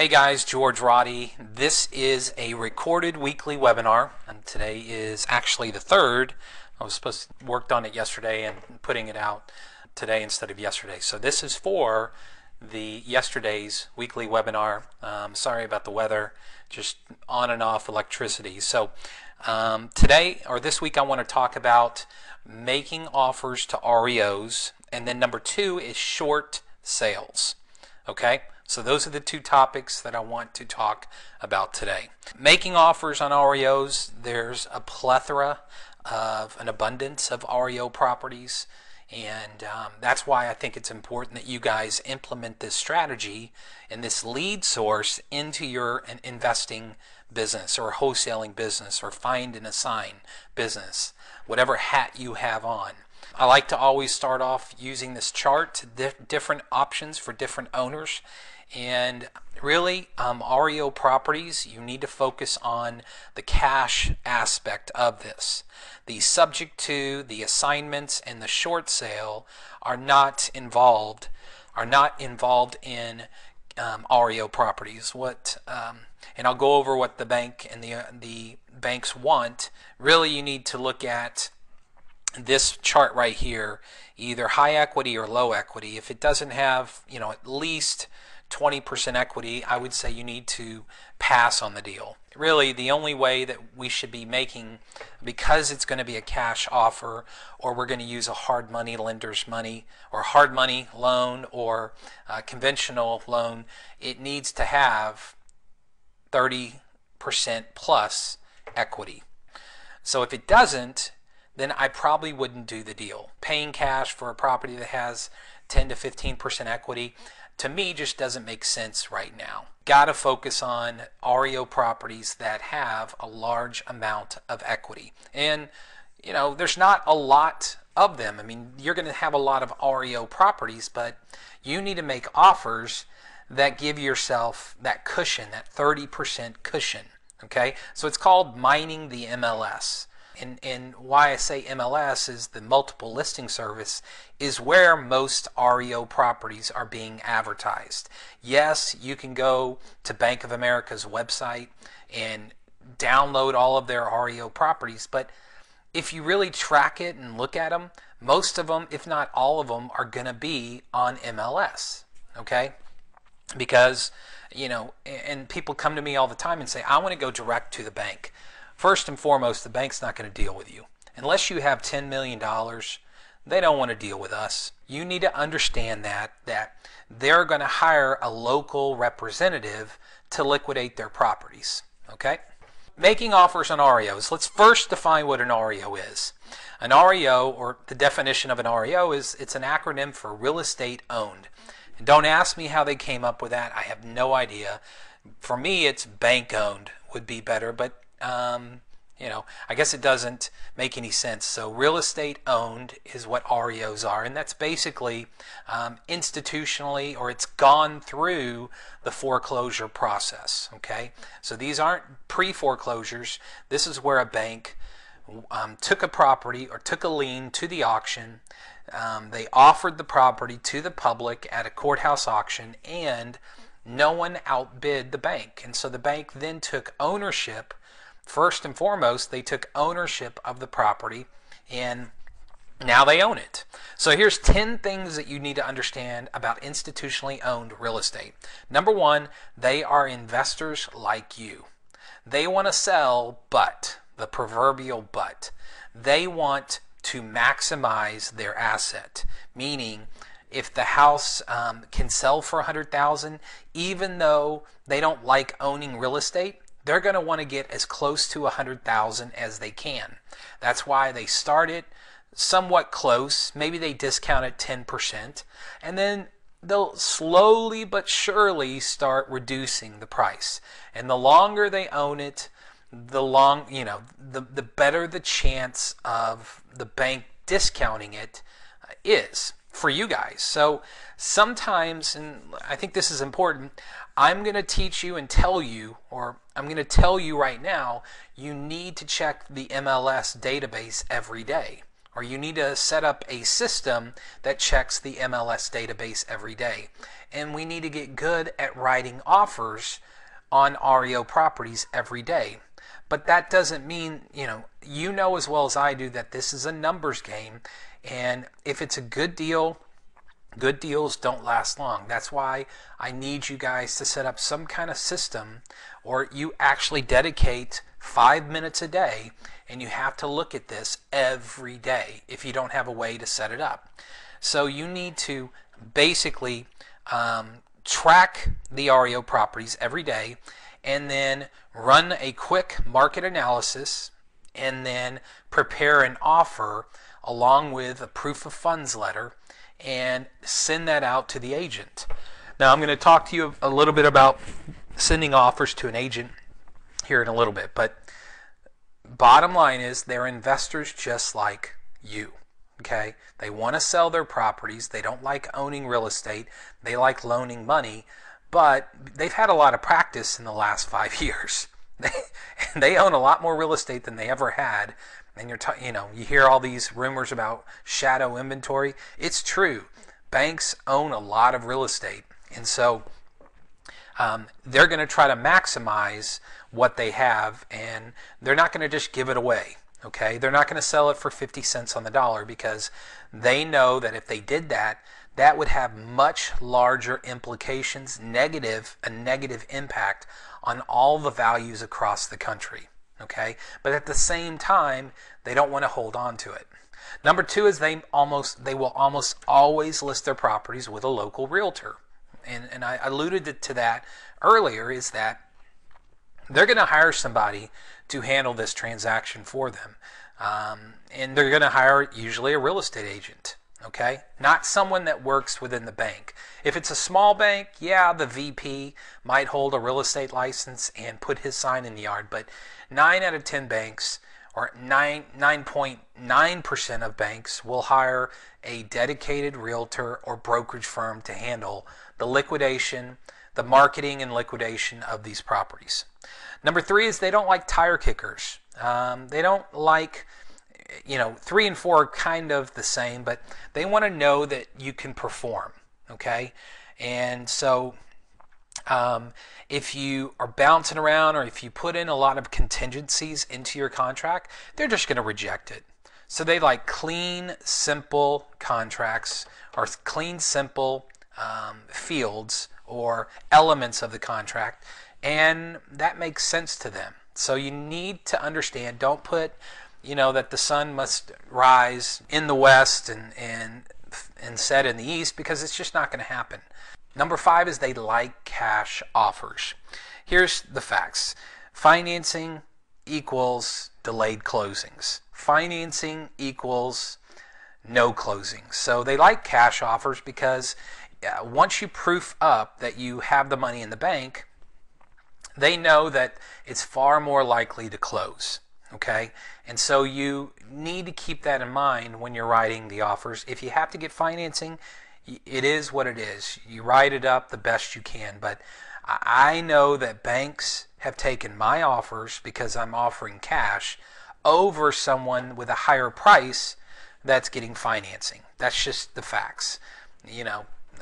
Hey guys, George Roddy. This is a recorded weekly webinar, and today is actually the third. I was supposed to worked on it yesterday and putting it out today instead of yesterday. So this is for the yesterday's weekly webinar. Sorry about the weather, just on and off electricity. So today or this week I want to talk about making offers to REOs, and then number two is short sales. Okay? So those are the two topics that I want to talk about today. Making offers on REOs, there's a plethora of an abundance of REO properties, and that's why I think it's important that you guys implement this strategy and this lead source into your investing business or wholesaling business or find and assign business, whatever hat you have on. I like to always start off using this chart, different options for different owners. And really, REO properties, you need to focus on the cash aspect of this. The subject to, the assignments, and the short sale are not involved in REO properties. And I'll go over what the bank and the banks want. Really, you need to look at this chart right here, either high equity or low equity. If it doesn't have, at least 20% equity, I would say you need to pass on the deal. Really, the only way that we should be making, because it's going to be a cash offer, or we're going to use a hard money lender's money, or hard money loan, or a conventional loan, it needs to have 30% plus equity. So if it doesn't, then I probably wouldn't do the deal. Paying cash for a property that has 10 to 15% equity, to me, just doesn't make sense right now. Got to focus on REO properties that have a large amount of equity. And, there's not a lot of them. I mean, you're going to have a lot of REO properties, but you need to make offers that give yourself that cushion, that 30% cushion. Okay? So it's called mining the MLS. And why I say MLS is the multiple listing service is where most REO properties are being advertised. Yes, you can go to Bank of America's website and download all of their REO properties, but if you really track it and look at them, most of them, if not all of them, are going to be on MLS. Okay? Because, and people come to me all the time and say, I want to go direct to the bank. First and foremost, the bank's not going to deal with you. Unless you have $10 million, they don't want to deal with us. You need to understand that they're going to hire a local representative to liquidate their properties. Okay? Making offers on REOs. Let's first define what an REO is. An REO, or the definition of an REO, is it's an acronym for real estate owned. And don't ask me how they came up with that. I have no idea. For me, it's bank owned would be better, but I guess it doesn't make any sense. So real estate owned is what REOs are, and that's basically institutionally, or it's gone through the foreclosure process. Okay, so these aren't pre-foreclosures. This is where a bank took a property or took a lien to the auction. They offered the property to the public at a courthouse auction, and no one outbid the bank, and so the bank then took ownership. First and foremost, they took ownership of the property, and now they own it. So here's 10 things that you need to understand about institutionally owned real estate. Number one, they are investors like you. They want to sell, but, the proverbial but, they want to maximize their asset, meaning if the house can sell for $100,000, even though they don't like owning real estate, they're going to want to get as close to $100,000 as they can. That's why they start it somewhat close. Maybe they discount it 10%, and then they'll slowly but surely start reducing the price. And the longer they own it, the better the chance of the bank discounting it is for you guys. So sometimes, and I think this is important, I'm going to teach you and tell you, or I'm going to tell you right now, you need to check the MLS database every day. or you need to set up a system that checks the MLS database every day. And we need to get good at writing offers on REO properties every day. But that doesn't mean, you know as well as I do that this is a numbers game, and if it's a good deal, good deals don't last long. That's why I need you guys to set up some kind of system, or you actually dedicate 5 minutes a day, and you have to look at this every day if you don't have a way to set it up. So you need to basically track the REO properties every day, and then run a quick market analysis, and then prepare an offer along with a proof of funds letter and send that out to the agent. Now I'm going to talk to you a little bit about sending offers to an agent here in a little bit, but bottom line is they're investors just like you. Okay? They want to sell their properties. They don't like owning real estate. They like loaning money, but they've had a lot of practice in the last 5 years. They own a lot more real estate than they ever had. And you hear all these rumors about shadow inventory. It's true. Banks own a lot of real estate, and so they're going to try to maximize what they have, and they're not going to just give it away. Okay, they're not going to sell it for 50 cents on the dollar, because they know that if they did that, that would have much larger implications, a negative impact on all the values across the country. Okay, but at the same time, they don't want to hold on to it. Number two is they will almost always list their properties with a local realtor. And I alluded to that earlier, is that they're going to hire somebody to handle this transaction for them. And they're going to hire usually a real estate agent. Okay, not someone that works within the bank. If it's a small bank, yeah, the VP might hold a real estate license and put his sign in the yard, but 9 out of 10 banks, or 9.9% of banks, will hire a dedicated realtor or brokerage firm to handle the liquidation, the marketing and liquidation of these properties. Number three is they don't like tire kickers. They don't like, 3 and 4 are kind of the same, but they want to know that you can perform. Okay, and so if you are bouncing around, or if you put in a lot of contingencies into your contract, they're just going to reject it. So they like clean, simple contracts, or clean, simple fields or elements of the contract, and that makes sense to them. So you need to understand, don't put, that the sun must rise in the west and set in the east, because it's just not going to happen. Number 5 is they like cash offers. Here's the facts. Financing equals delayed closings. Financing equals no closings. So they like cash offers because once you proof up that you have the money in the bank, they know that it's far more likely to close. Okay, and so you need to keep that in mind when you're writing the offers. If you have to get financing, it is what it is. You write it up the best you can. But I know that banks have taken my offers, because I'm offering cash, over someone with a higher price that's getting financing. That's just the facts.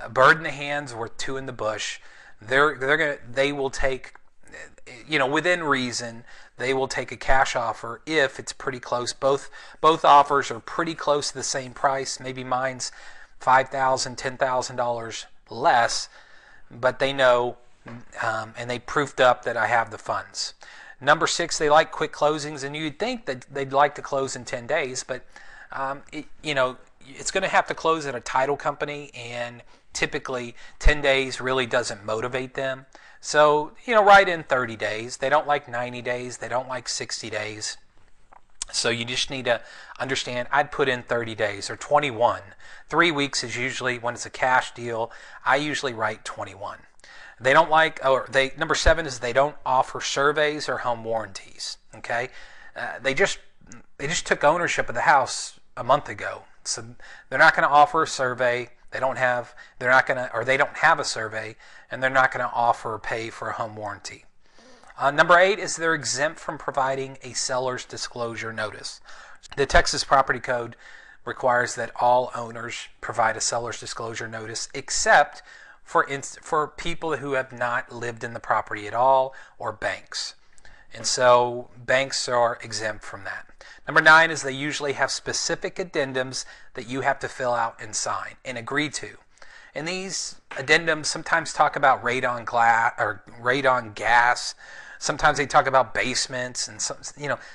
A bird in the hand's worth 2 in the bush. They will take, within reason, they will take a cash offer if it's pretty close. Both offers are pretty close to the same price. Maybe mine's $5,000, $10,000 less, but they know, and they proofed up that I have the funds. Number 6, they like quick closings, and you'd think that they'd like to close in 10 days, but it's going to have to close at a title company, and typically 10 days really doesn't motivate them. So, write in 30 days. They don't like 90 days. They don't like 60 days. So you just need to understand, I'd put in 30 days or 21. 3 weeks is usually, when it's a cash deal, I usually write 21. They don't like, number 7 is they don't offer surveys or home warranties. Okay, they just took ownership of the house a month ago, so they're not going to offer a survey. They don't have a survey, and they're not going to offer or pay for a home warranty. Number 8 is they're exempt from providing a seller's disclosure notice. The Texas Property Code requires that all owners provide a seller's disclosure notice, except for people who have not lived in the property at all, or banks. And so banks are exempt from that. Number 9 is they usually have specific addendums that you have to fill out and sign and agree to. And these addendums sometimes talk about radon glass or radon gas. Sometimes they talk about basements and some,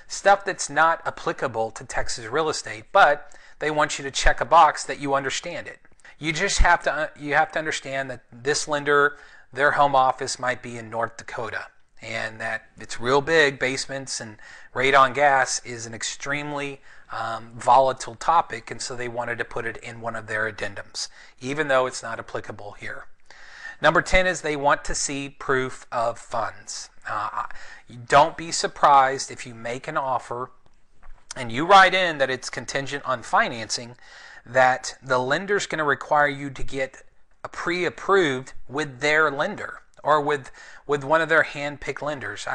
stuff that's not applicable to Texas real estate, but they want you to check a box that you understand it. You just have to understand that this lender, their home office might be in North Dakota, and that it's real big. Basements and radon gas is an extremely volatile topic, and so they wanted to put it in one of their addendums, even though it's not applicable here. Number 10 is they want to see proof of funds. Don't be surprised if you make an offer and you write in that it's contingent on financing, that the lender's going to require you to get a pre-approved with their lender or with one of their hand-picked lenders.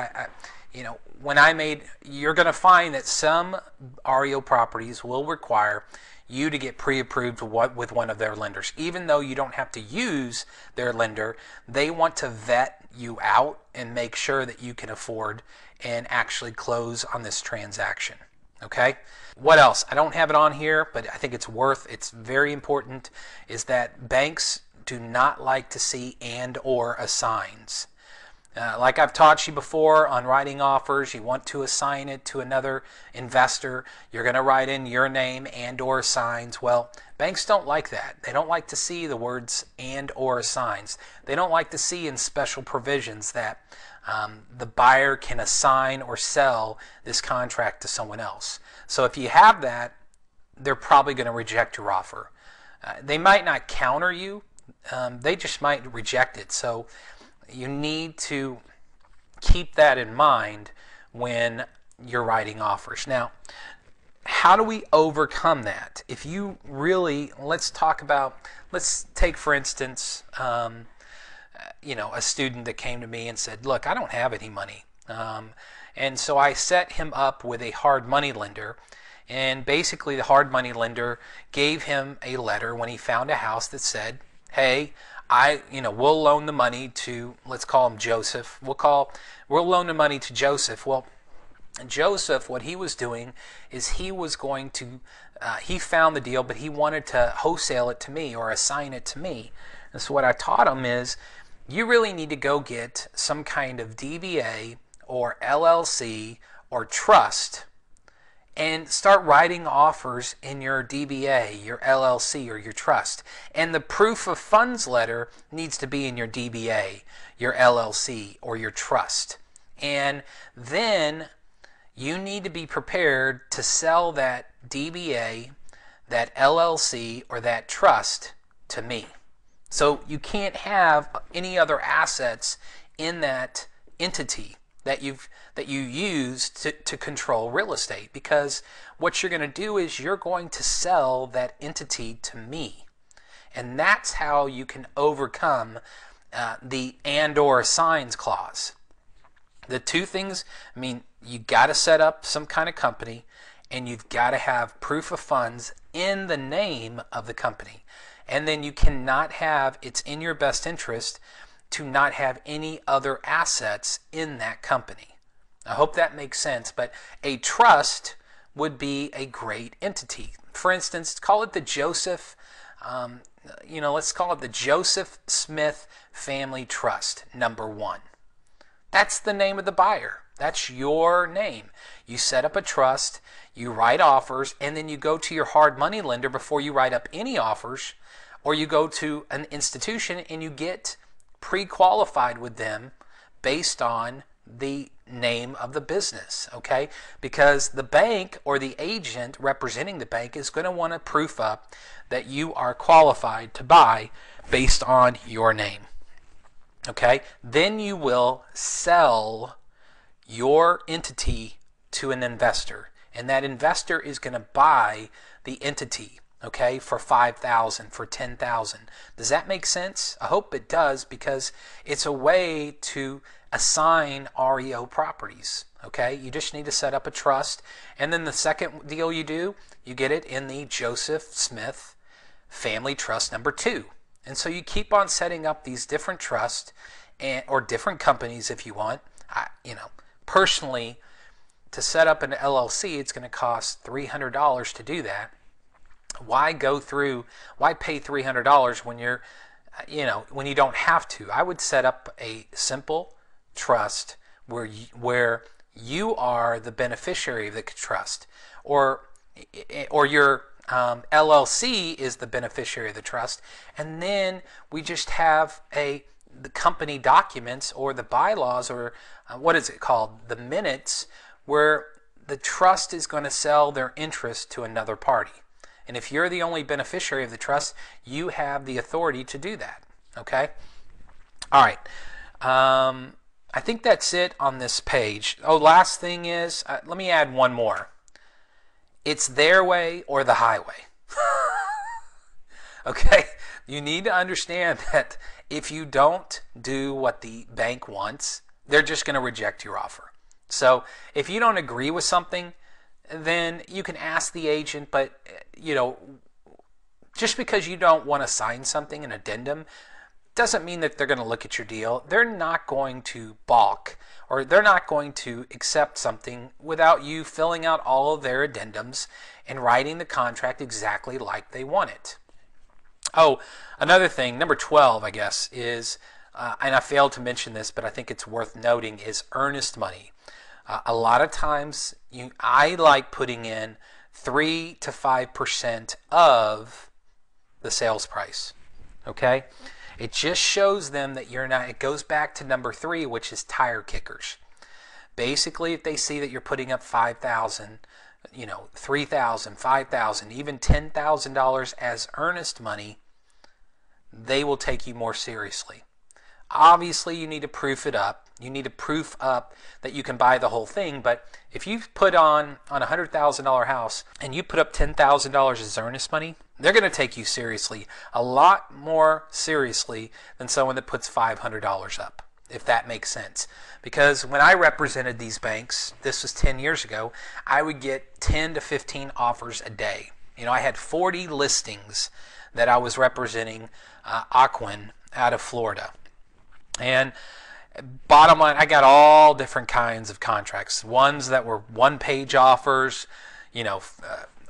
You're going to find that some REO properties will require you to get pre-approved with one of their lenders. Even though you don't have to use their lender, they want to vet you out and make sure that you can afford and actually close on this transaction. Okay? What else? I don't have it on here, but I think it's very important, is that banks do not like to see and or assigns. Like I've taught you before on writing offers, you want to assign it to another investor. You're going to write in your name and or assigns. Well, banks don't like that. They don't like to see the words and or assigns. They don't like to see in special provisions that the buyer can assign or sell this contract to someone else. So if you have that, they're probably going to reject your offer. They might not counter you. They just might reject it. So you need to keep that in mind when you're writing offers. Now, how do we overcome that? If you really, let's take for instance, a student that came to me and said, look, I don't have any money. And so I set him up with a hard money lender. And basically the hard money lender gave him a letter when he found a house that said, hey, we'll loan the money to, let's call him Joseph. We'll loan the money to Joseph. Well, Joseph, what he was doing is he was going to, he found the deal, but he wanted to wholesale it to me or assign it to me. And so what I taught him is, you really need to go get some kind of DBA or LLC or trust and start writing offers in your DBA, your LLC, or your trust. And the proof of funds letter needs to be in your DBA, your LLC, or your trust. And then you need to be prepared to sell that DBA, that LLC, or that trust to me. So you can't have any other assets in that entity that you use to control real estate, because what you're going to do is you're going to sell that entity to me. And that's how you can overcome the and or assigns clause. The two things, you got to set up some kind of company, and you've got to have proof of funds in the name of the company. And then you cannot have, it's in your best interest to not have any other assets in that company. I hope that makes sense, but a trust would be a great entity. For instance, call it the Joseph, let's call it the Joseph Smith Family Trust, number 1. That's the name of the buyer. That's your name. You set up a trust, you write offers, and then you go to your hard money lender before you write up any offers, or you go to an institution and you get pre-qualified with them based on the name of the business, okay? Because the bank or the agent representing the bank is going to want to proof up that you are qualified to buy based on your name, okay? Then you will sell your entity to an investor, and that investor is going to buy the entity, okay, for $5,000, for $10,000. Does that make sense? I hope it does, because it's a way to assign REO properties. Okay, you just need to set up a trust, and then the second deal you do, you get it in the Joseph Smith Family Trust number 2. And so you keep on setting up these different trusts or different companies if you want. Personally, to set up an LLC, it's going to cost $300 to do that. Why pay $300 when when you don't have to? I would set up a simple trust where you are the beneficiary of the trust, or your LLC is the beneficiary of the trust, and then we just have the company documents or the bylaws, or what is it called, the minutes, where the trust is going to sell their interest to another party. And if you're the only beneficiary of the trust, you have the authority to do that. Okay? All right. I think that's it on this page. Oh, last thing is, let me add one more. It's their way or the highway. Okay? You need to understand that if you don't do what the bank wants, they're just going to reject your offer. So if you don't agree with something, then you can ask the agent, but just because you don't want to sign something, an addendum, doesn't mean that they're going to look at your deal. They're not going to balk, or they're not going to accept something without you filling out all of their addendums and writing the contract exactly like they want it. Oh, another thing, number 12, I guess, is, and I failed to mention this, but I think it's worth noting, is earnest money. A lot of times, I like putting in 3 to 5% of the sales price. Okay? It just shows them that you're not, it goes back to number 3, which is tire kickers. Basically, if they see that you're putting up $5,000, $3,000, $5,000, even $10,000 as earnest money, they will take you more seriously. Obviously, you need to proof it up. You need to proof up that you can buy the whole thing. But if you put on a $100,000 house and you put up $10,000 as earnest money, they're going to take you seriously, a lot more seriously than someone that puts $500 up, if that makes sense. Because when I represented these banks, this was 10 years ago, I would get 10 to 15 offers a day. I had 40 listings that I was representing Aquin out of Florida. And bottom line, I got all different kinds of contracts. Ones that were one-page offers,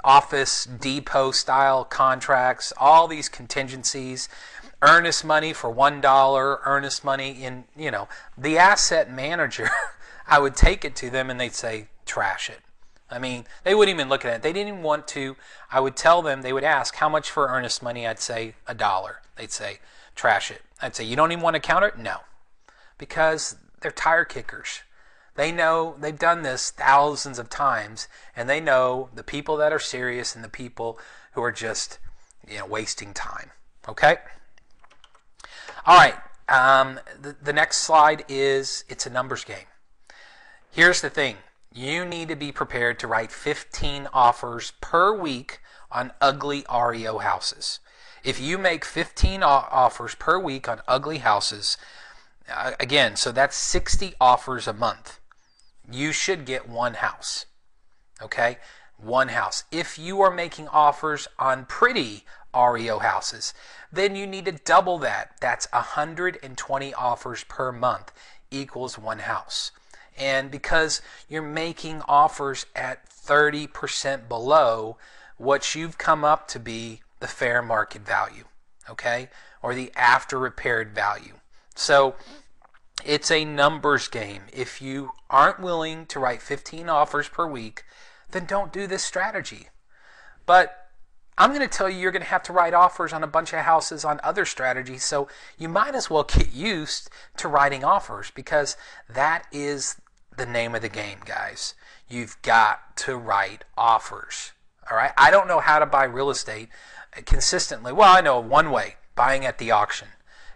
Office Depot style contracts, all these contingencies, earnest money for $1, earnest money in, the asset manager, I would take it to them and they'd say, trash it. I mean, they wouldn't even look at it. They didn't even want to. I would tell them, they would ask, how much for earnest money? I'd say $1. They'd say, trash it. I'd say, you don't even want to counter it? No. Because they're tire kickers. They know, they've done this thousands of times, and they know the people that are serious and the people who are just, wasting time. Okay? All right. The next slide is, it's a numbers game. Here's the thing. You need to be prepared to write 15 offers per week on ugly REO houses. If you make 15 offers per week on ugly houses, again, so that's 60 offers a month. You should get one house. Okay? One house. If you are making offers on pretty REO houses, then you need to double that. That's 120 offers per month equals one house. And because you're making offers at 30% below what you've come up to be the fair market value, okay? Or the after repaired value. So it's a numbers game. If you aren't willing to write 15 offers per week, then don't do this strategy. But I'm going to tell you, you're going to have to write offers on a bunch of houses on other strategies, so you might as well get used to writing offers, because that is the name of the game, guys. You've got to write offers. All right? I don't know how to buy real estate consistently. Well, I know one way, buying at the auction.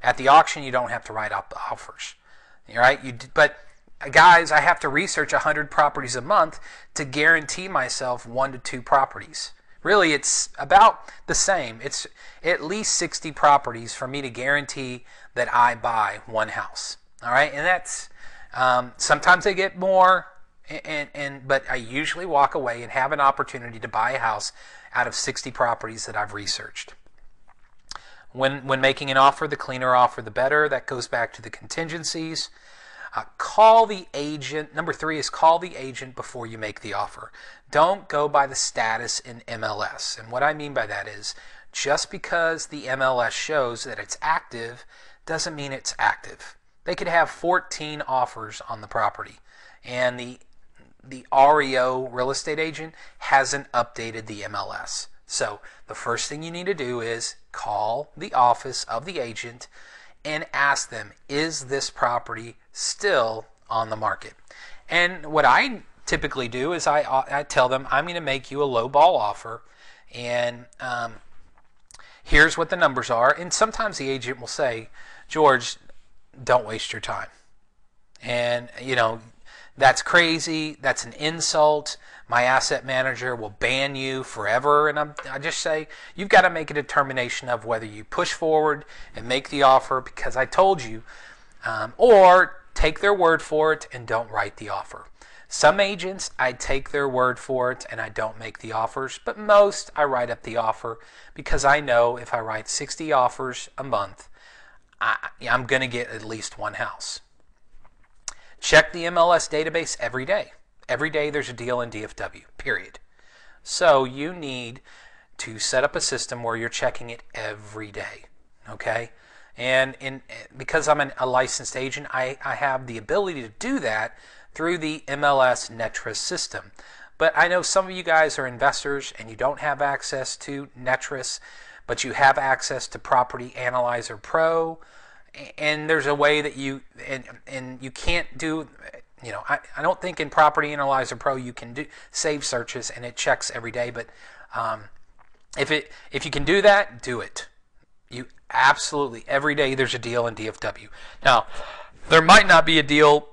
At the auction, you don't have to write up offers. All right? But guys, I have to research 100 properties a month to guarantee myself 1 to 2 properties. Really, it's about the same. It's at least 60 properties for me to guarantee that I buy one house. All right? And Sometimes they get more, but I usually walk away and have an opportunity to buy a house out of 60 properties that I've researched. When making an offer, the cleaner offer, the better. That goes back to the contingencies. Call the agent. Number 3 is call the agent before you make the offer. Don't go by the status in MLS. And what I mean by that is just because the MLS shows that it's active doesn't mean it's active. They could have 14 offers on the property, and the REO real estate agent hasn't updated the MLS. So the first thing you need to do is call the office of the agent and ask them, is this property still on the market? And what I typically do is I tell them, I'm going to make you a low ball offer, and here's what the numbers are. And sometimes the agent will say, George, don't waste your time. And, that's crazy. That's an insult. My asset manager will ban you forever. And I just say, you've got to make a determination of whether you push forward and make the offer because I told you, or take their word for it and don't write the offer. Some agents, I take their word for it and I don't make the offers, but most I write up the offer because I know if I write 60 offers a month, I'm going to get at least one house. Check the MLS database every day. Every day there's a deal in DFW, period. So you need to set up a system where you're checking it every day, okay? And because I'm a licensed agent, I have the ability to do that through the MLS Netris system. But I know some of you guys are investors and you don't have access to Netris, but you have access to Property Analyzer Pro, and there's a way that you and you can't do, I don't think in Property Analyzer Pro you can do save searches and it checks every day, but if you can do that, do it. You absolutely, every day there's a deal in DFW. Now, there might not be a deal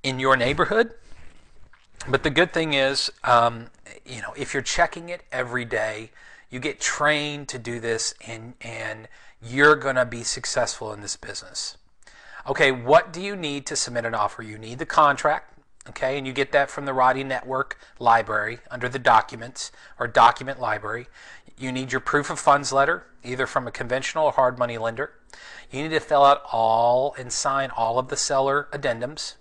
in your neighborhood, but the good thing is, if you're checking it every day, you get trained to do this, and you're going to be successful in this business. Okay, what do you need to submit an offer? You need the contract, okay, and you get that from the Roddy Network library under the documents or document library. You need your proof of funds letter, either from a conventional or hard money lender. You need to fill out all and sign all of the seller addendums.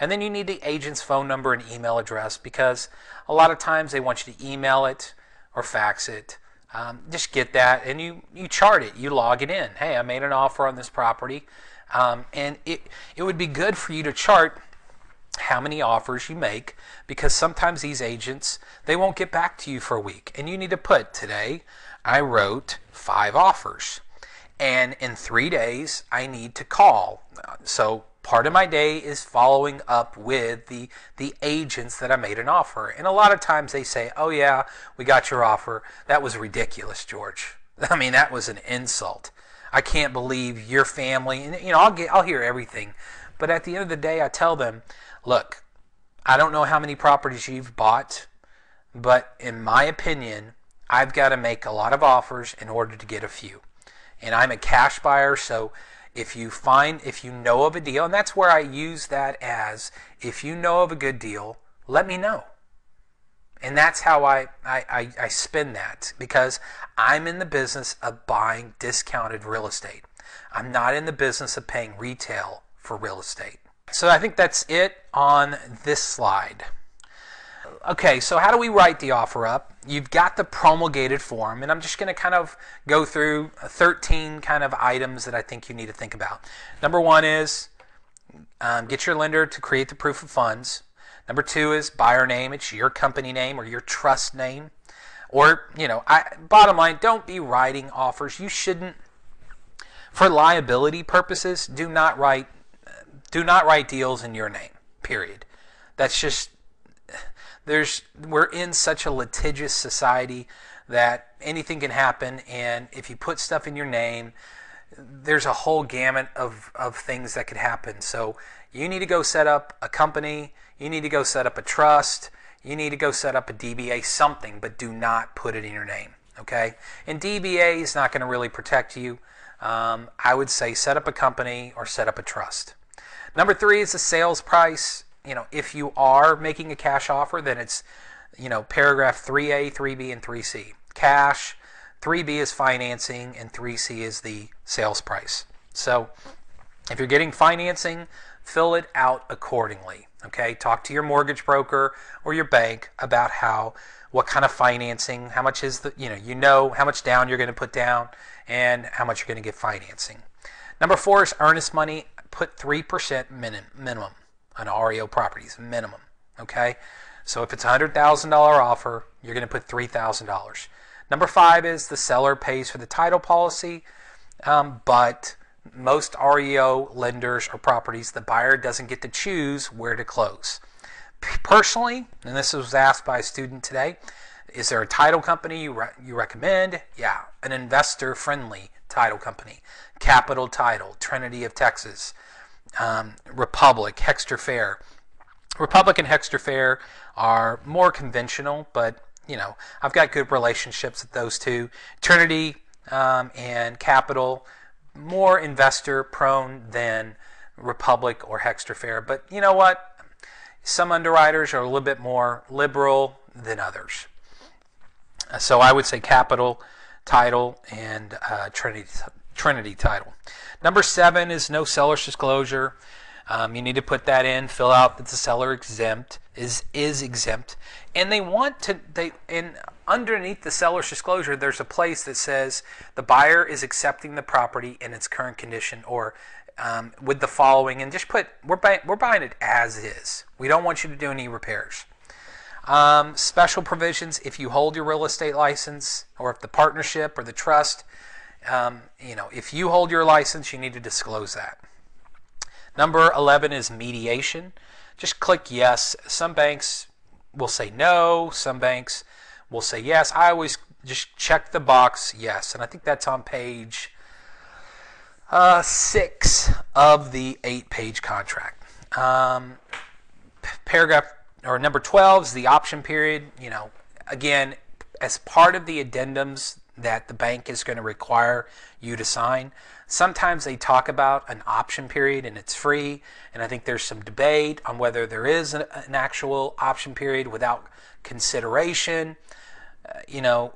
And then you need the agent's phone number and email address, because a lot of times they want you to email it or fax it. Just get that and you chart it. You log it in. Hey, I made an offer on this property. And it would be good for you to chart how many offers you make, because sometimes these agents, they won't get back to you for a week. And you need to put, today I wrote 5 offers. And in 3 days, I need to call. So part of my day is following up with the agents that I made an offer. And a lot of times they say, oh yeah, we got your offer. That was ridiculous, George. I mean, that was an insult. I can't believe your family. And I'll hear everything. But at the end of the day, I tell them, look, I don't know how many properties you've bought, but in my opinion, I've got to make a lot of offers in order to get a few. And I'm a cash buyer, so if you know of a deal, and that's where I use that as, if you know of a good deal, let me know. And that's how I spin that, because I'm in the business of buying discounted real estate. I'm not in the business of paying retail for real estate. So I think that's it on this slide. Okay, so how do we write the offer up? You've got the promulgated form, and I'm just going to kind of go through 13 kind of items that I think you need to think about. Number 1 is get your lender to create the proof of funds. Number 2 is buyer name. It's your company name or your trust name. Or, bottom line, don't be writing offers. You shouldn't, for liability purposes, do not write deals in your name, period. That's just, we're in such a litigious society that anything can happen, and if you put stuff in your name, there's a whole gamut of things that could happen. So you need to go set up a company, you need to go set up a trust, you need to go set up a DBA, something, but do not put it in your name, okay? And DBA is not going to really protect you. I would say set up a company or set up a trust. Number 3 is the sales price. If you are making a cash offer, then it's, paragraph 3A, 3B, and 3C. Cash, 3B is financing, and 3C is the sales price. So if you're getting financing, fill it out accordingly. Okay, talk to your mortgage broker or your bank about what kind of financing, how much is how much down you're going to put down and how much you're going to get financing. Number 4 is earnest money. Put 3% minimum on REO properties, minimum. Okay, so if it's a $100,000 offer, you're going to put $3,000. Number 5 is the seller pays for the title policy, but most REO lenders or properties, the buyer doesn't get to choose where to close. Personally, and this was asked by a student today, is there a title company you recommend? Yeah, an investor-friendly title company. Capital Title, Trinity of Texas, Republic, Hexter Fair. Republic and Hexter Fair are more conventional, but I've got good relationships with those two. Trinity and Capital, more investor prone than Republic or Hexter Fair. But you know what? Some underwriters are a little bit more liberal than others. So I would say Capital Title and Trinity Title. Number 7 is no seller's disclosure. You need to put that in, fill out that the seller is exempt, and underneath the seller's disclosure, there's a place that says the buyer is accepting the property in its current condition, or with the following, and just put we're buying it as is. We don't want you to do any repairs. Special provisions: if you hold your real estate license, or if the partnership or the trust, if you hold your license, you need to disclose that. Number 11 is mediation. Just click yes. Some banks will say no. Some banks will say yes. I always just check the box yes. And I think that's on page 6 of the 8-page contract. Paragraph or number 12 is the option period. Again, as part of the addendums that the bank is going to require you to sign, sometimes they talk about an option period and it's free, and I think there's some debate on whether there is an actual option period without consideration. You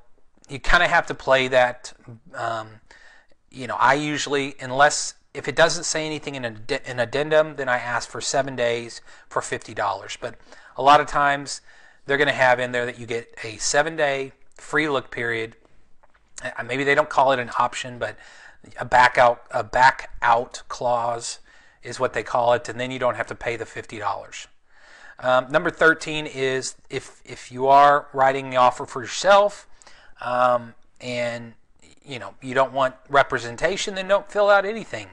kind of have to play that. I usually, unless if it doesn't say anything in an addendum, then I ask for 7 days for $50. But a lot of times they're going to have in there that you get a 7-day free look period. Maybe they don't call it an option, but a back out clause is what they call it, and then you don't have to pay the $50. Number 13 is if you are writing the offer for yourself, and you don't want representation, then don't fill out anything.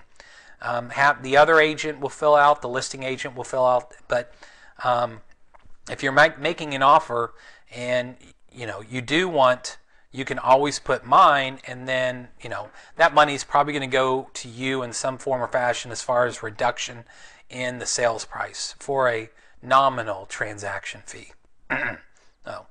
The other agent will fill out, the listing agent will fill out, but if you're making an offer and you do want, you can always put mine, and then that money is probably going to go to you in some form or fashion as far as reduction in the sales price for a nominal transaction fee. No,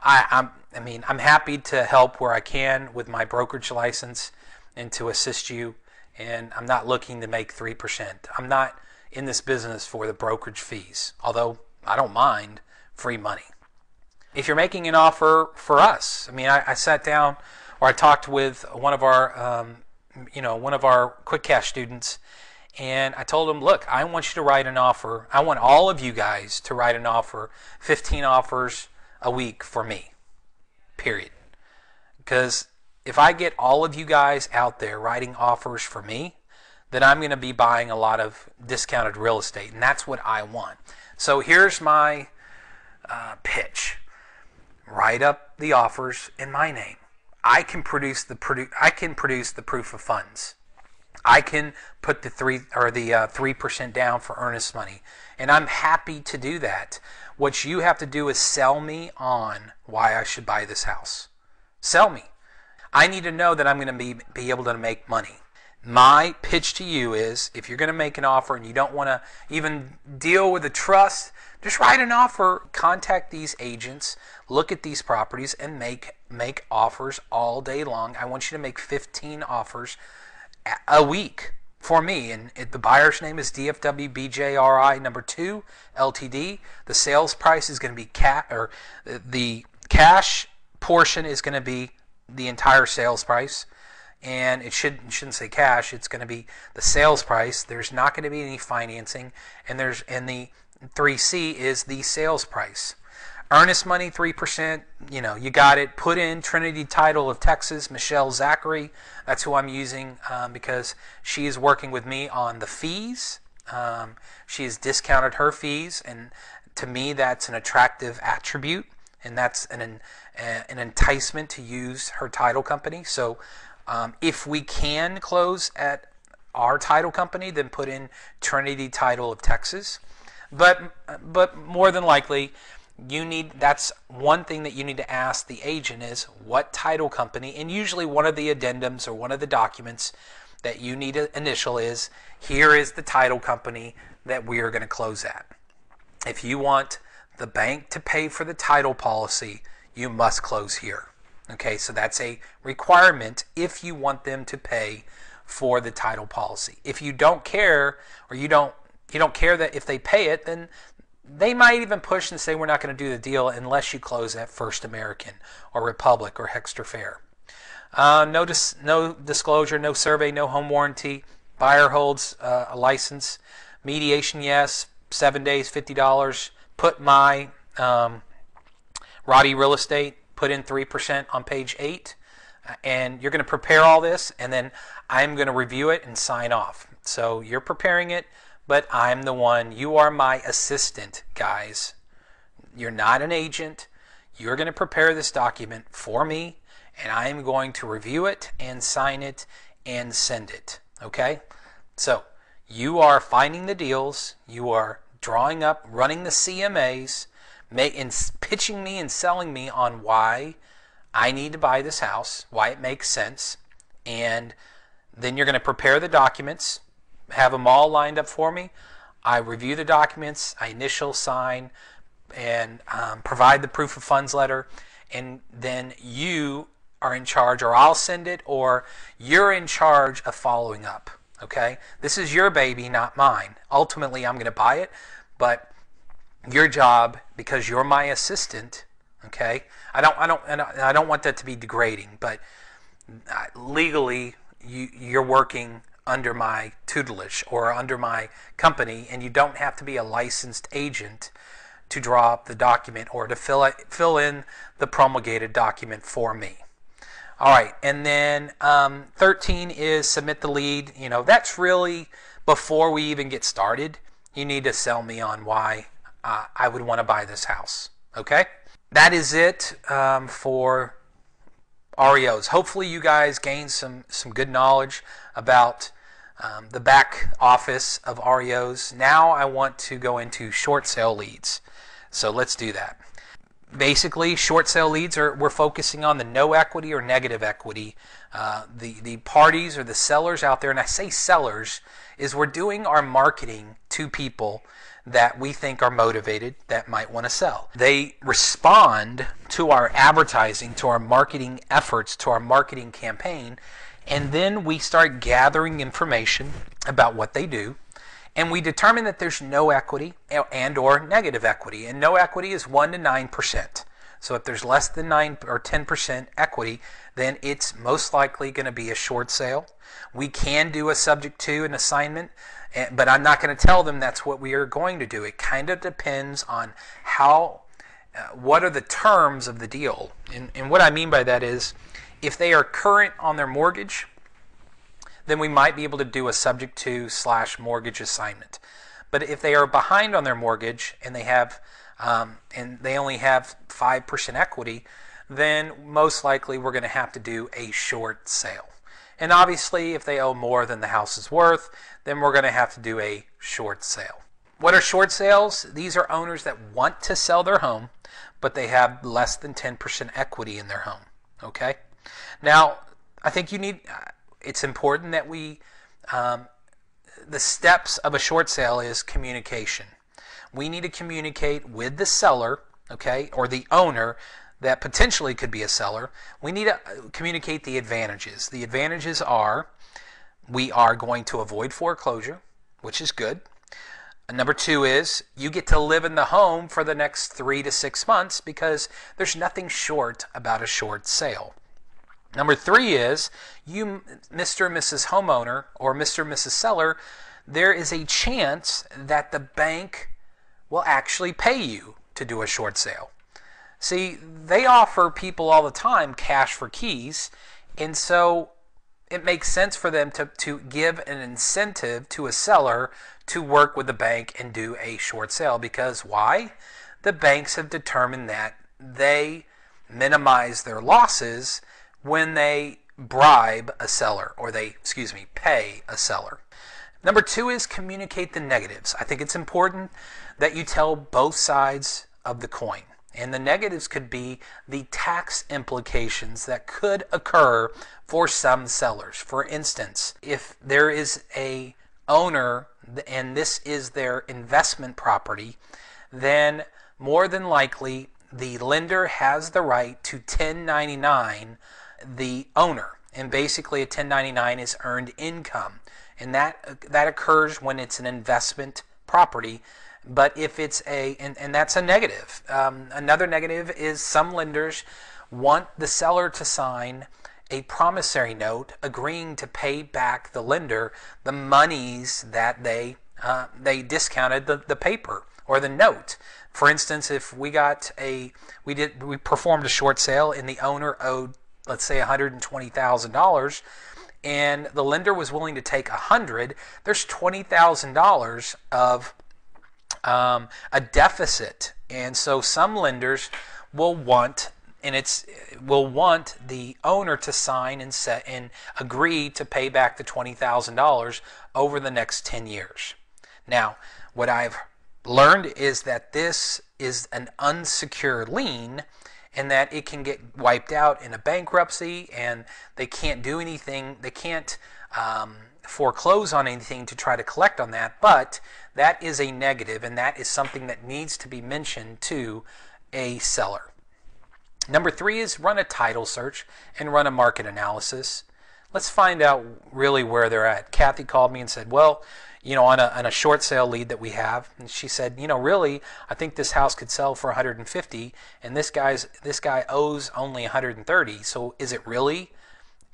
I'm happy to help where I can with my brokerage license and to assist you, and I'm not looking to make 3%. I'm not in this business for the brokerage fees, although I don't mind free money. If you're making an offer for us, I sat down, or I talked with one of our QuickCash students, and I told him, look, I want you to write an offer. I want all of you guys to write an offer, 15 offers a week for me, period. Because if I get all of you guys out there writing offers for me, then I'm going to be buying a lot of discounted real estate, and that's what I want. So here's my pitch. Write up the offers in my name. I can produce the proof of funds. I can put the 3% down for earnest money, and I'm happy to do that. What you have to do is sell me on why I should buy this house. Sell me. I need to know that I'm going to be able to make money. My pitch to you is, if you're going to make an offer and you don't want to even deal with the trust, just write an offer, contact these agents, look at these properties, and make offers all day long. I want you to make 15 offers a week. for me, and the buyer's name is DFW BJRI number 2 LTD. The sales price is going to be the cash portion is going to be the entire sales price, and it shouldn't say cash. It's going to be the sales price. There's not going to be any financing, and the 3C is the sales price. Earnest money 3%. You got it. Put in Trinity Title of Texas, Michelle Zachary. That's who I'm using because she is working with me on the fees. She has discounted her fees, and to me, that's an attractive attribute, and that's an enticement to use her title company. So, if we can close at our title company, then put in Trinity Title of Texas. But more than likely, that's one thing that you need to ask the agent is what title company, and usually one of the addendums or one of the documents that you need to initial is, here is the title company that we are going to close at. If you want the bank to pay for the title policy, you must close here. Okay, so that's a requirement if you want them to pay for the title policy. If you don't care, or you don't care that if they pay it, then they might even push and say we're not going to do the deal unless you close at First American or Republic or Hexter Fair. No disclosure, no survey, no home warranty. Buyer holds a license. Mediation, yes. 7 days, $50. Put my Roddy Real Estate. Put in 3% on page 8. And you're going to prepare all this, and then I'm going to review it and sign off. So you're preparing it, but I'm the one. You are my assistant, guys. You're not an agent. You're going to prepare this document for me, and I'm going to review it and sign it and send it. Okay? So you are finding the deals. You are drawing up, running the CMAs, and pitching me and selling me on why I need to buy this house, why it makes sense, and then you're going to prepare the documents, have them all lined up for me. I review the documents, I initial, sign, and provide the proof of funds letter, and then you are in charge, or I'll send it, or you're in charge of following up. Okay? This is your baby, not mine. Ultimately, I'm going to buy it, but your job, because you're my assistant, okay? I don't want that to be degrading, but legally, you're working under my tutelage or under my company, and you don't have to be a licensed agent to draw up the document or to fill in the promulgated document for me. All right, and then 13 is submit the lead. That's really before we even get started. You need to sell me on why I would want to buy this house. Okay? That is it for REOs. Hopefully you guys gained some good knowledge about the back office of REOs. Now I want to go into short sale leads. So let's do that. Basically, short sale leads we're focusing on the no equity or negative equity. The parties or the sellers out there, and I say sellers, is we're doing our marketing to people that we think are motivated, that might want to sell. They respond to our advertising, to our marketing efforts, to our marketing campaign, and then we start gathering information about what they do, and we determine that there's no equity and or negative equity. And no equity is 1 to 9%. So if there's less than 9 or 10% equity, then it's most likely going to be a short sale. We can do a subject to an assignment, but I'm not going to tell them that's what we are going to do. It kind of depends on what are the terms of the deal. And what I mean by that is, if they are current on their mortgage, then we might be able to do a subject to / mortgage assignment. But if they are behind on their mortgage and they have and they only have 5% equity, then most likely we're going to have to do a short sale. And obviously, if they owe more than the house is worth, then we're going to have to do a short sale. What are short sales? These are owners that want to sell their home, but they have less than 10% equity in their home. Okay? Now, I think it's important that the steps of a short sale is communication. We need to communicate with the seller, okay, or the owner that potentially could be a seller. We need to communicate the advantages. The advantages are we are going to avoid foreclosure, which is good. Number 2 is you get to live in the home for the next 3 to 6 months because there's nothing short about a short sale. Number 3 is you, Mr. and Mrs. Homeowner or Mr. and Mrs. Seller, there is a chance that the bank will actually pay you to do a short sale. See, they offer people all the time cash for keys, and so it makes sense for them to give an incentive to a seller to work with the bank and do a short sale. Because why? The banks have determined that they minimize their losses when they bribe a seller, or they, pay a seller. Number 2 is communicate the negatives. I think it's important that you tell both sides of the coin. And the negatives could be the tax implications that could occur for some sellers. For instance, if there is a owner and this is their investment property, then more than likely the lender has the right to 1099 the owner. And basically a 1099 is earned income. And that occurs when it's an investment property. But if it's and that's a negative. Another negative is some lenders want the seller to sign a promissory note agreeing to pay back the lender the monies that they discounted the paper or the note. For instance, if we performed a short sale and the owner owed, let's say, $120,000, and the lender was willing to take $100,000, there's $20,000 of a deficit. And so some lenders will want the owner to sign and agree to pay back the $20,000 over the next 10 years. Now, what I've learned is that this is an unsecured lien, and that it can get wiped out in a bankruptcy, and they can't do anything. They can't foreclose on anything to try to collect on that, but that is a negative, and that is something that needs to be mentioned to a seller. Number 3 is run a title search and run a market analysis. Let's find out really where they're at. Kathy called me and said, well, on a short sale lead that we have, and she said, really, I think this house could sell for $150,000, and this guy owes only $130,000. So is it really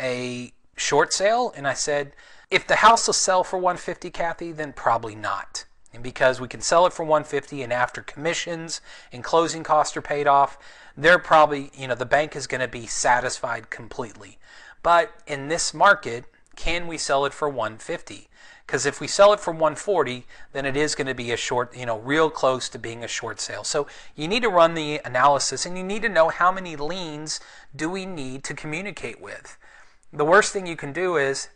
a short sale? And I said, if the house will sell for $150,000, Kathy, then probably not. And because we can sell it for $150,000, and after commissions and closing costs are paid off, they're probably, the bank is going to be satisfied completely. But in this market, can we sell it for $150,000? Because if we sell it for $140,000, then it is going to be a short, real close to being a short sale. So you need to run the analysis, and you need to know how many liens do we need to communicate with. The worst thing you can do is,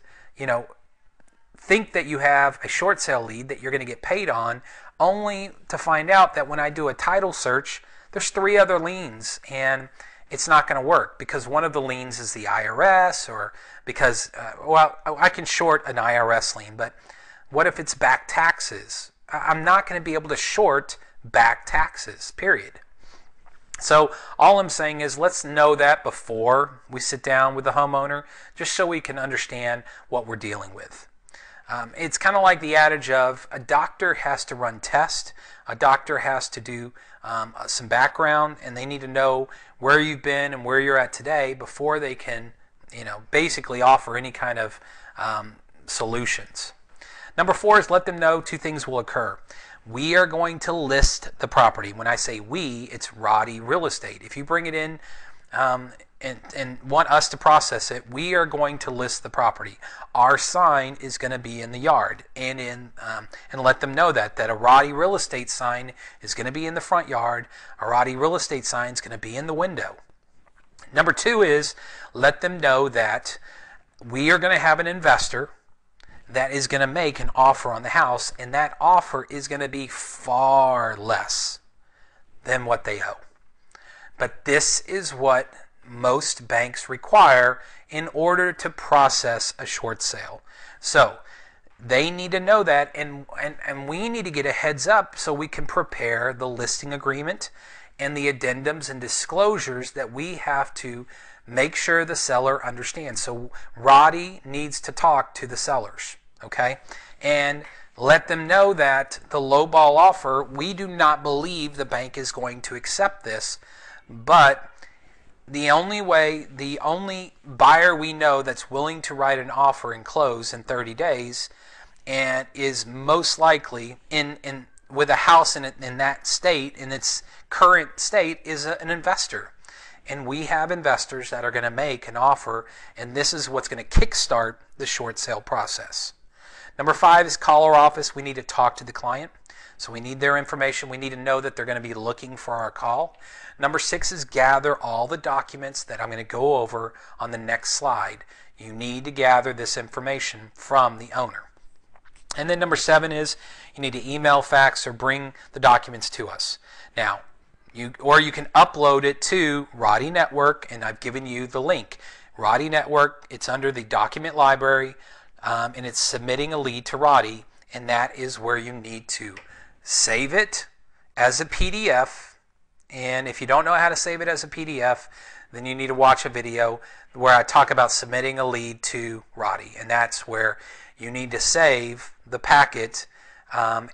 think that you have a short sale lead that you're going to get paid on, only to find out that when I do a title search, there's 3 other liens, and it's not going to work because one of the liens is the IRS, or because, I can short an IRS lien, but what if it's back taxes? I'm not going to be able to short back taxes, period. So all I'm saying is let's know that before we sit down with the homeowner, just so we can understand what we're dealing with. It's kind of like the adage of a doctor has to run tests, a doctor has to do some background, and they need to know where you've been and where you're at today before they can, basically offer any kind of solutions. Number 4 is let them know 2 things will occur. We are going to list the property. When I say we, it's Roddy Real Estate. If you bring it in and want us to process it, we are going to list the property. Our sign is going to be in the yard, and let them know that a Roddy Real Estate sign is going to be in the front yard. A Roddy Real Estate sign is going to be in the window. Number 2 is let them know that we are going to have an investor that is going to make an offer on the house, and that offer is going to be far less than what they owe. But this is what most banks require in order to process a short sale. So they need to know that, and we need to get a heads up so we can prepare the listing agreement and the addendums and disclosures that we have to make sure the seller understands. So Roddy needs to talk to the sellers, okay? And let them know that the lowball offer, we do not believe the bank is going to accept this, but the only buyer we know that's willing to write an offer and close in 30 days and is most likely with a house in that state, in its current state, is an investor. And we have investors that are going to make an offer, and this is what's going to kickstart the short sale process. Number 5 is call our office. We need to talk to the client. So we need their information. We need to know that they're going to be looking for our call. Number 6 is gather all the documents that I'm going to go over on the next slide. You need to gather this information from the owner. And then number 7 is you need to email, fax, or bring the documents to us. Now, you can upload it to Roddy Network, and I've given you the link. Roddy Network, it's under the document library, and it's submitting a lead to Roddy, and that is where you need to save it as a PDF. And if you don't know how to save it as a PDF, then you need to watch a video where I talk about submitting a lead to Roddy, and that's where you need to save the packet and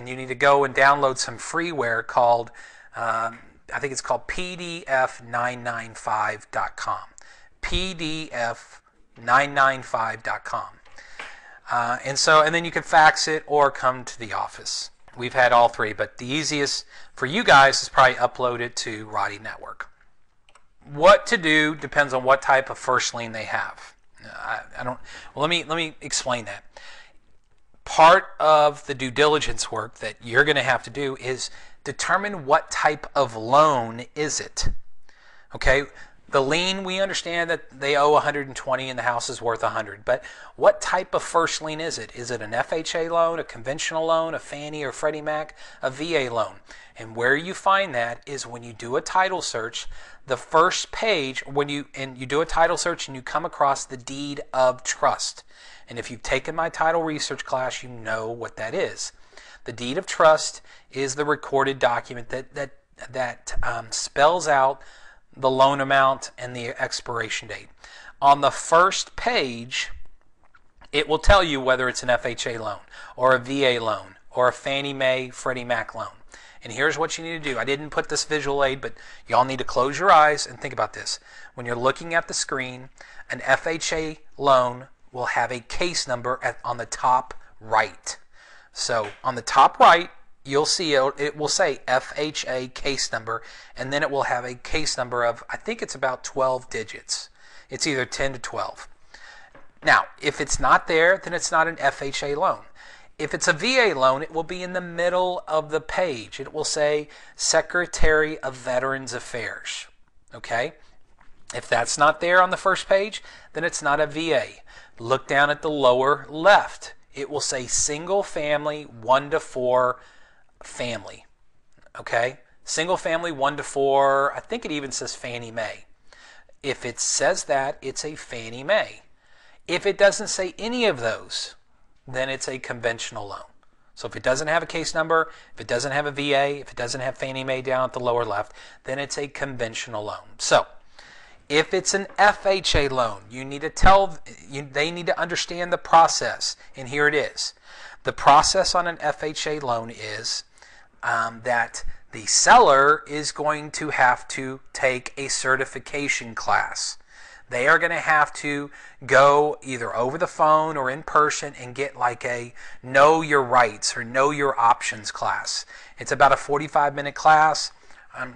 you need to go and download some freeware called I think it's called pdf995.com, pdf995.com. And then you can fax it or come to the office. We've had all three, but the easiest for you guys is probably upload it to Roddy Network. What to do depends on what type of first lien they have. Let me explain that. Part of the due diligence work that you're going to have to do is determine what type of loan is it. Okay, the lien, we understand that they owe 120 and the house is worth 100, but what type of first lien is it? Is it an FHA loan, a conventional loan, a Fannie or Freddie Mac, a VA loan? And where you find that is when you do a title search, the first page, you do a title search and you come across the deed of trust. And if you've taken my title research class, you know what that is. The deed of trust is the recorded document that spells out the loan amount and the expiration date. On the first page, it will tell you whether it's an FHA loan or a VA loan or a Fannie Mae, Freddie Mac loan. And here's what you need to do. I didn't put this visual aid, but y'all need to close your eyes and think about this. When you're looking at the screen, an FHA loan will have a case number on the top right. So on the top right, you'll see it will say FHA case number, and then it will have a case number of, I think it's about 12 digits. It's either 10 to 12. Now, if it's not there, then it's not an FHA loan. If it's a VA loan, it will be in the middle of the page. It will say Secretary of Veterans Affairs. Okay? If that's not there on the first page, then it's not a VA. Look down at the lower left. It will say single family 1 to 4 family. Okay? Single family 1 to 4, I think it even says Fannie Mae. If it says that, it's a Fannie Mae. If it doesn't say any of those, then it's a conventional loan. So if it doesn't have a case number, if it doesn't have a VA, if it doesn't have Fannie Mae down at the lower left, then it's a conventional loan. So if it's an FHA loan, they need to understand the process, and here it is. The process on an FHA loan is that the seller is going to have to take a certification class. They are going to have to go either over the phone or in person and get like a Know Your Rights or Know Your Options class. It's about a 45-minute class,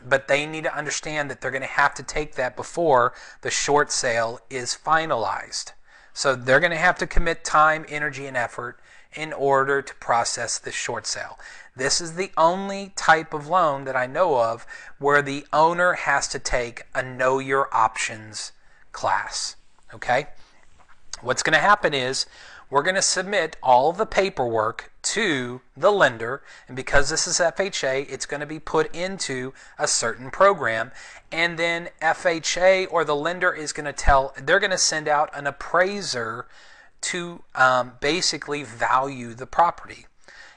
but they need to understand that they're going to have to take that before the short sale is finalized. So they're going to have to commit time, energy, and effort in order to process this short sale. This is the only type of loan that I know of where the owner has to take a Know Your Options class. Okay? What's going to happen is we're going to submit all the paperwork to the lender, and because this is FHA, it's going to be put into a certain program, and then FHA or the lender is going to they're going to send out an appraiser to basically value the property.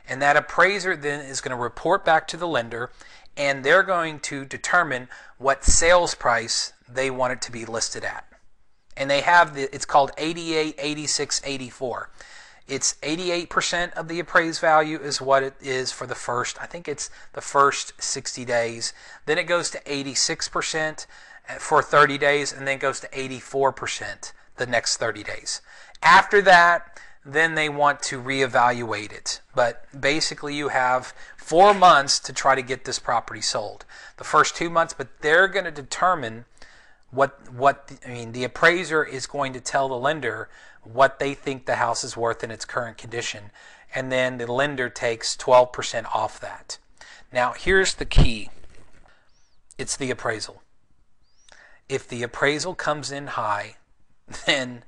And that appraiser then is going to report back to the lender, and they're going to determine what sales price they want it to be listed at. And they have it's called 88, 86, 84. It's 88% of the appraised value is what it is for the first, I think it's the first 60 days. Then it goes to 86% for 30 days, and then it goes to 84% the next 30 days. After that, then they want to reevaluate it. But basically you have 4 months to try to get this property sold. The first 2 months, but they're going to determine the appraiser is going to tell the lender what they think the house is worth in its current condition, and then the lender takes 12% off that. Now here's the key. It's the appraisal. If the appraisal comes in high, then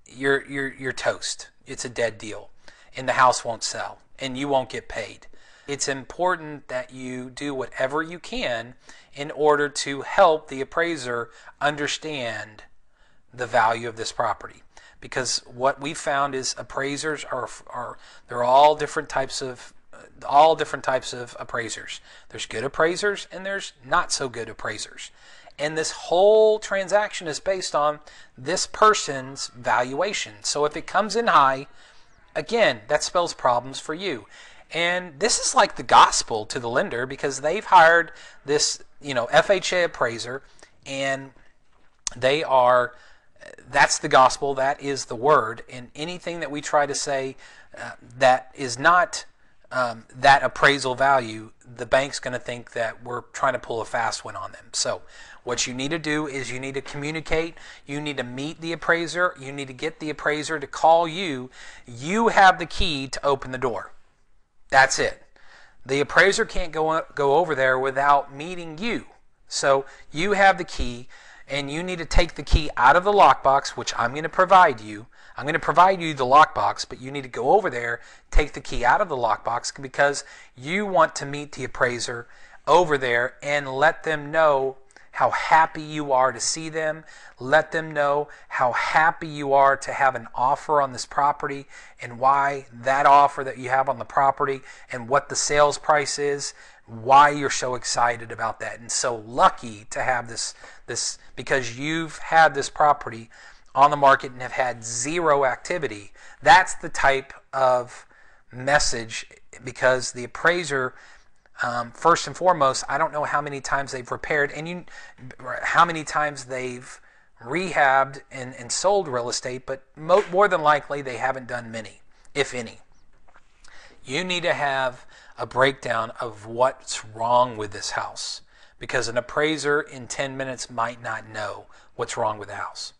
you're toast. It's a dead deal, and the house won't sell, and you won't get paid. It's important that you do whatever you can in order to help the appraiser understand the value of this property. Because what we found is appraisers they're all different types of appraisers. There's good appraisers and there's not so good appraisers. And this whole transaction is based on this person's valuation. So if it comes in high, again, that spells problems for you. And this is like the gospel to the lender, because they've hired this, FHA appraiser, and that's the gospel, that is the word. And anything that we try to say that is not that appraisal value, the bank's going to think that we're trying to pull a fast one on them. So what you need to do is you need to communicate. You need to meet the appraiser. You need to get the appraiser to call you. You have the key to open the door. That's it. The appraiser can't go over there without meeting you. So you have the key, and you need to take the key out of the lockbox, which I'm going to provide you. I'm going to provide you the lockbox, but you need to go over there, take the key out of the lockbox, because you want to meet the appraiser over there and let them know how happy you are to see them. Let them know how happy you are to have an offer on this property, and why that offer that you have on the property and what the sales price is, why you're so excited about that and so lucky to have this because you've had this property on the market and have had zero activity. That's the type of message, because the appraiser, first and foremost, I don't know how many times they've repaired how many times they've rehabbed and sold real estate, but more than likely they haven't done many, if any. You need to have a breakdown of what's wrong with this house, because an appraiser in 10 minutes might not know what's wrong with the house.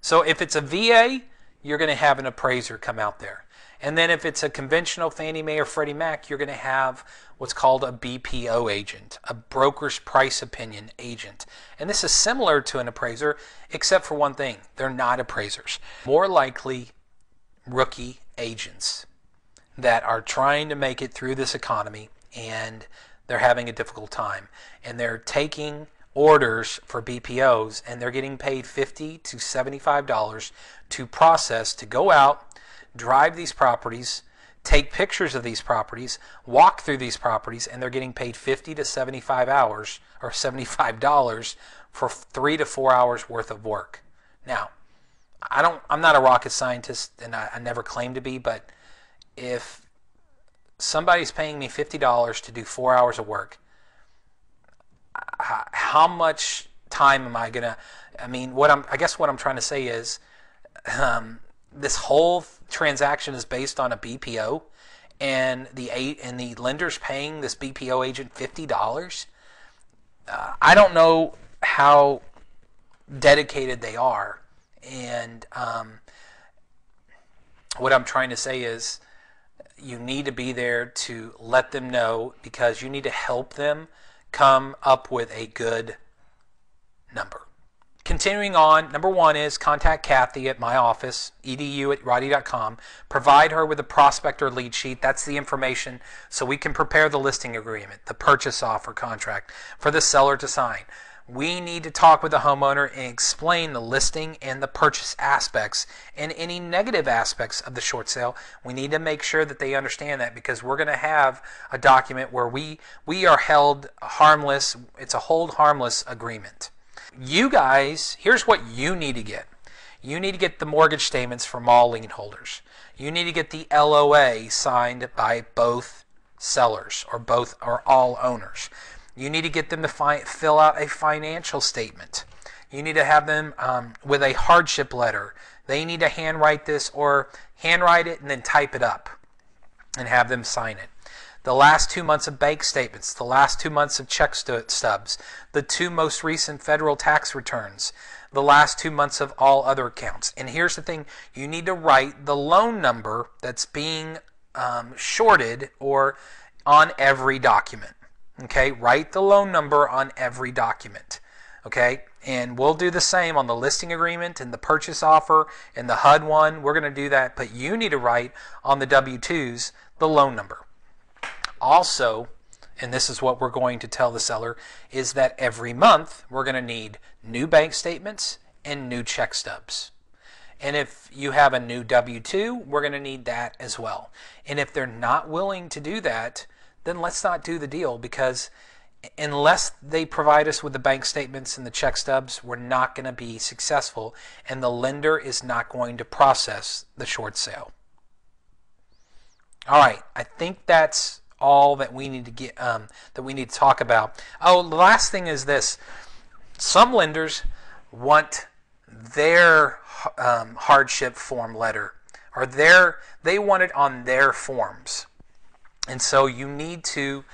So if it's a VA, you're going to have an appraiser come out there. And then if it's a conventional Fannie Mae or Freddie Mac, you're going to have what's called a BPO agent, a broker's price opinion agent. And this is similar to an appraiser, except for one thing. They're not appraisers. More likely rookie agents that are trying to make it through this economy, and they're having a difficult time. And they're taking orders for BPOs, and they're getting paid $50 to $75 to process, to go out, drive these properties, take pictures of these properties, walk through these properties, and they're getting paid $50 to $75 for 3 to 4 hours worth of work. Now, I'm not a rocket scientist, and I never claim to be, but if somebody's paying me $50 to do 4 hours of work, how much time am I gonna? I guess what I'm trying to say is, this whole transaction is based on a BPO, and the lender's paying this BPO agent $50. I don't know how dedicated they are, and what I'm trying to say is, you need to be there to let them know, because you need to help them come up with a good number. Continuing on, number 1 is contact Kathy at my office, edu@roddy.com. Provide her with a prospector lead sheet. That's the information so we can prepare the listing agreement, the purchase offer contract for the seller to sign. We need to talk with the homeowner and explain the listing and the purchase aspects and any negative aspects of the short sale. We need to make sure that they understand that, because we're going to have a document where we are held harmless. It's a hold harmless agreement. you guys, here's what you need to get. You need to get the mortgage statements from all lien holders. You need to get the LOA signed by both sellers or both or all owners. You need to get them to fill out a financial statement. You need to have them with a hardship letter. They need to handwrite this or handwrite it and then type it up and have them sign it. The last 2 months of bank statements, the last 2 months of check stubs, the 2 most recent federal tax returns, the last 2 months of all other accounts. And here's the thing, you need to write the loan number that's being shorted or on every document. Okay, write the loan number on every document. Okay, and we'll do the same on the listing agreement and the purchase offer and the HUD one. We're going to do that, but you need to write on the W-2s the loan number. Also, and this is what we're going to tell the seller, is that every month we're going to need new bank statements and new check stubs. And if you have a new W-2, we're going to need that as well. And if they're not willing to do that, then let's not do the deal, because unless they provide us with the bank statements and the check stubs, we're not going to be successful, and the lender is not going to process the short sale. All right, I think that's all that we need to get that we need to talk about. Oh, the last thing is this: some lenders want their hardship form letter, or they want it on their forms, and so you need to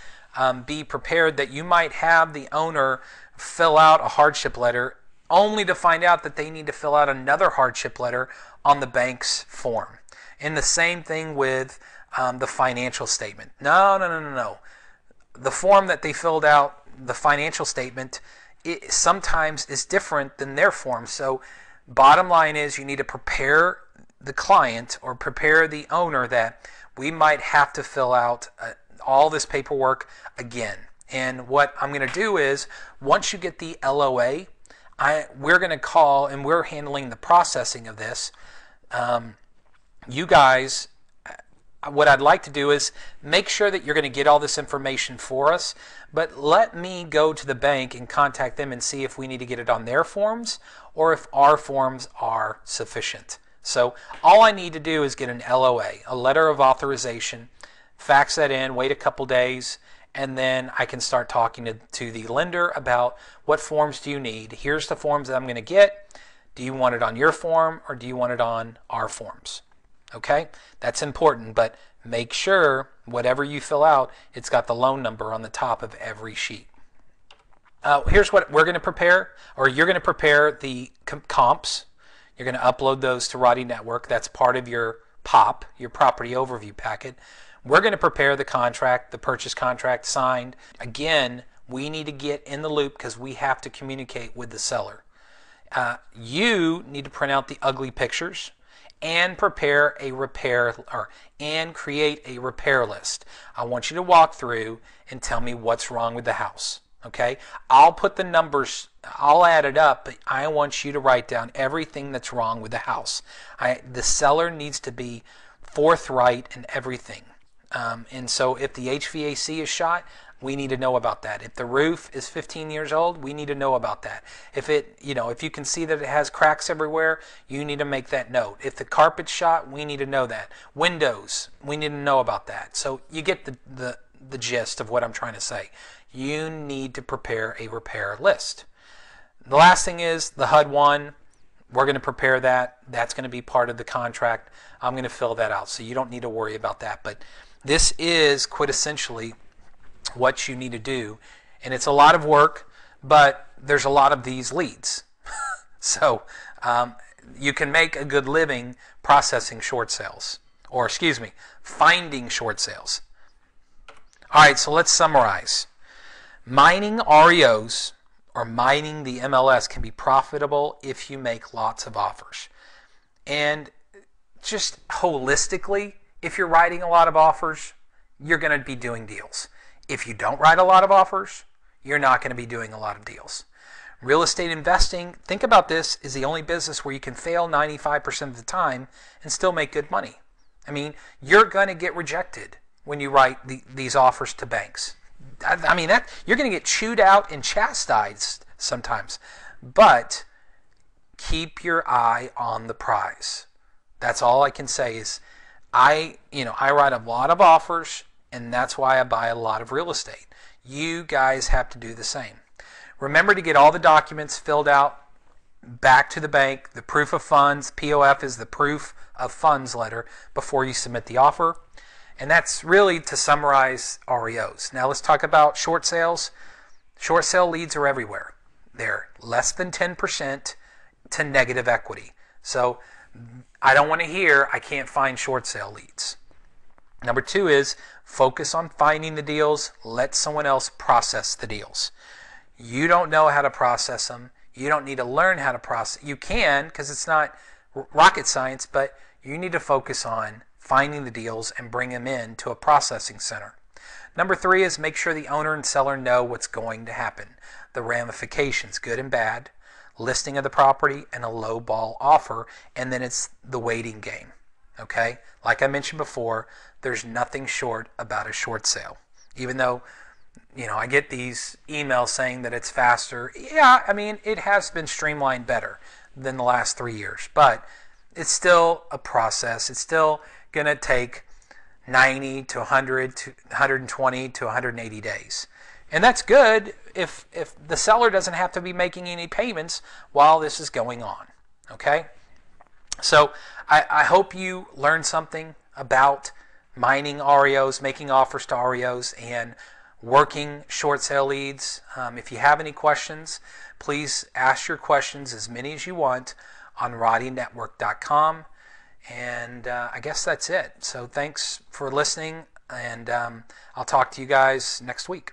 be prepared that you might have the owner fill out a hardship letter only to find out that they need to fill out another hardship letter on the bank's form. And the same thing with the financial statement. No. The form that they filled out, the financial statement, it sometimes is different than their form. So bottom line is, you need to prepare the client or prepare the owner that we might have to fill out all this paperwork again. And what I'm going to do is, once you get the LOA, we're going to call, and we're handling the processing of this. You guys, what I'd like to do is make sure that you're going to get all this information for us, but let me go to the bank and contact them and see if we need to get it on their forms or if our forms are sufficient. So all I need to do is get an LOA, a letter of authorization, fax that in, wait a couple days, and then I can start talking to the lender about what forms do you need. Here's the forms that I'm going to get. Do you want it on your form or do you want it on our forms? Okay, that's important, but make sure whatever you fill out, it's got the loan number on the top of every sheet. Here's what we're going to prepare, or you're going to prepare the comps. You're going to upload those to Roddy Network. That's part of your POP, your property overview packet. We're going to prepare the contract, the purchase contract signed. Again, we need to get in the loop because we have to communicate with the seller. You need to print out the ugly pictures and prepare a and create a repair list. I want you to walk through and tell me what's wrong with the house. Okay, I'll put the numbers, I'll add it up, but I want you to write down everything that's wrong with the house. The seller needs to be forthright in everything. And so if the HVAC is shot, we need to know about that. If the roof is 15 years old, we need to know about that. If if you can see that it has cracks everywhere, you need to make that note. If the carpet's shot, we need to know that. Windows, we need to know about that. So you get the gist of what I'm trying to say. You need to prepare a repair list. The last thing is the HUD one. We're going to prepare that. That's going to be part of the contract. I'm going to fill that out, so you don't need to worry about that. But this is quintessentially what you need to do, and it's a lot of work, but there's a lot of these leads. So you can make a good living processing short sales, or excuse me, finding short sales. All right, so let's summarize. Mining REOs or mining the MLS can be profitable if you make lots of offers. And just holistically, if you're writing a lot of offers, you're going to be doing deals. If you don't write a lot of offers, you're not going to be doing a lot of deals. Real estate investing, think about this, is the only business where you can fail 95% of the time and still make good money. I mean, you're going to get rejected when you write these offers to banks. I mean, you're going to get chewed out and chastised sometimes. but keep your eye on the prize. That's all I can say is I write a lot of offers, and that's why I buy a lot of real estate. You guys have to do the same. Remember to get all the documents filled out back to the bank. The proof of funds, POF, is the proof of funds letter before you submit the offer. And that's really to summarize REOs. Now let's talk about short sales. Short sale leads are everywhere. They're less than 10% to negative equity. So I don't want to hear I can't find short sale leads. Number 2 is focus on finding the deals. Let someone else process the deals. You don't know how to process them. You don't need to learn how to process. You can, because it's not rocket science, but you need to focus on finding the deals and bring them in to a processing center. Number 3 is make sure the owner and seller know what's going to happen. The ramifications, good and bad, listing of the property, and a low ball offer, and then it's the waiting game. Okay? Like I mentioned before, there's nothing short about a short sale. Even though, I get these emails saying that it's faster. Yeah, I mean, it has been streamlined better than the last 3 years, but it's still a process. It's still going to take 90 to 100 to 120 to 180 days. And that's good if the seller doesn't have to be making any payments while this is going on. Okay? So I hope you learned something about mining REOs, making offers to REOs, and working short sale leads. If you have any questions, please ask your questions, as many as you want, on roddynetwork.com. And I guess that's it. So thanks for listening, and I'll talk to you guys next week.